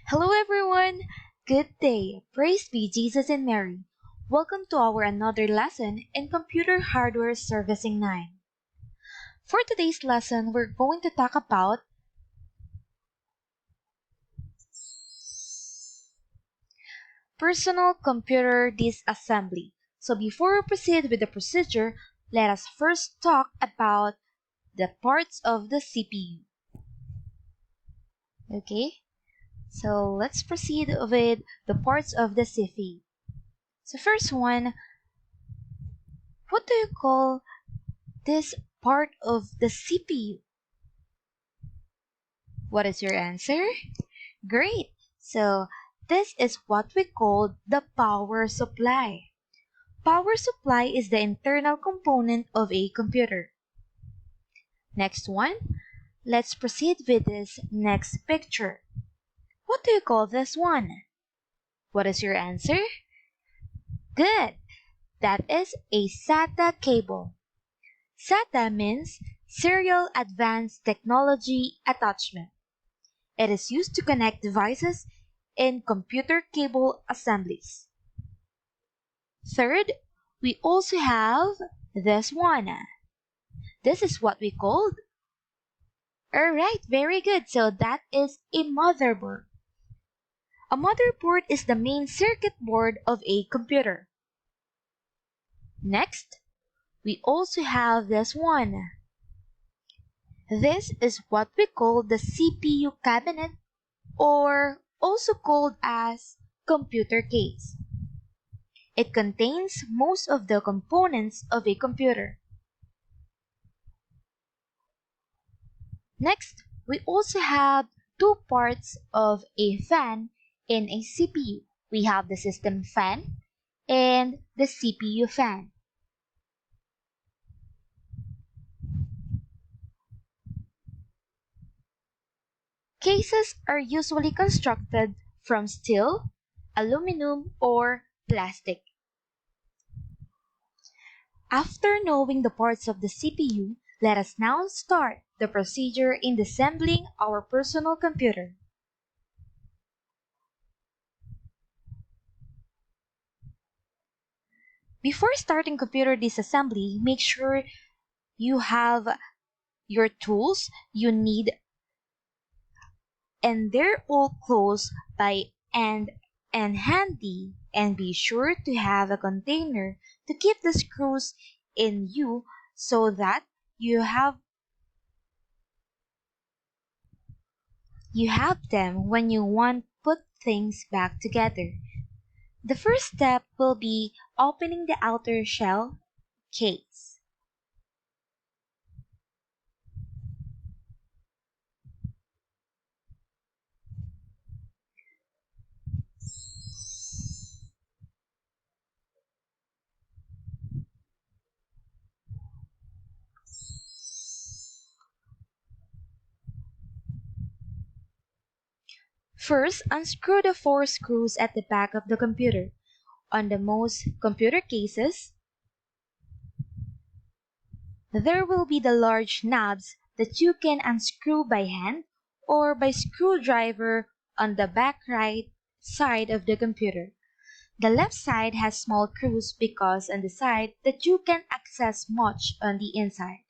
Hello everyone! Good day! Praise be Jesus and Mary. Welcome to our another lesson in Computer Hardware Servicing 9. For today's lesson, we're going to talk about personal computer disassembly. So before we proceed with the procedure, let us first talk about the parts of the CPU. Okay? So let's proceed with the parts of the CPU. So first one, what do you call this part of the CPU? What is your answer? Great! So this is what we call the power supply. Power supply is the internal component of a computer. Next one, let's proceed with this next picture. What do you call this one? What is your answer? Good! That is a SATA cable. SATA means Serial Advanced Technology Attachment. It is used to connect devices in computer cable assemblies. Third, we also have this one. This is what we called. Alright, very good. So that is a motherboard. A motherboard is the main circuit board of a computer. Next, we also have this one. This is what we call the CPU cabinet, or also called as computer case. It contains most of the components of a computer. Next, we also have two parts of a fan in a CPU. We have the system fan and the CPU fan. Cases are usually constructed from steel, aluminum, or plastic. After knowing the parts of the CPU, let us now start the procedure in disassembling our personal computer. Before starting computer disassembly, make sure you have your tools you need and they're all close by and handy, and be sure to have a container to keep the screws in you so that you have them when you want to put things back together. The first step will be opening the outer shell case. First, unscrew the four screws at the back of the computer. On the most computer cases, there will be the large knobs that you can unscrew by hand or by screwdriver on the back right side of the computer. The left side has small screws because on the side that you can access much on the inside.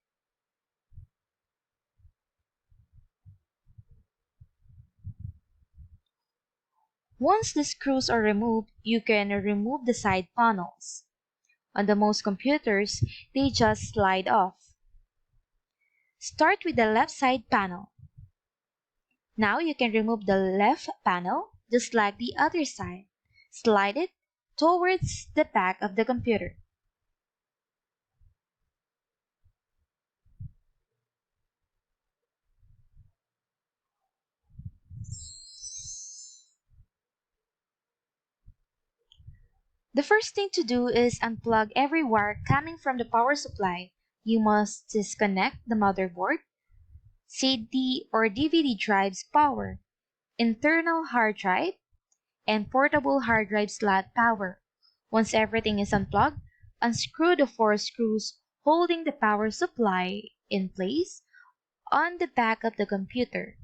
Once the screws are removed, you can remove the side panels. On the most computers, they just slide off. Start with the left side panel. Now you can remove the left panel just like the other side. Slide it towards the back of the computer. The first thing to do is unplug every wire coming from the power supply. You must disconnect the motherboard, CD or DVD drive's power, internal hard drive, and portable hard drive slot power. Once everything is unplugged, unscrew the four screws holding the power supply in place on the back of the computer.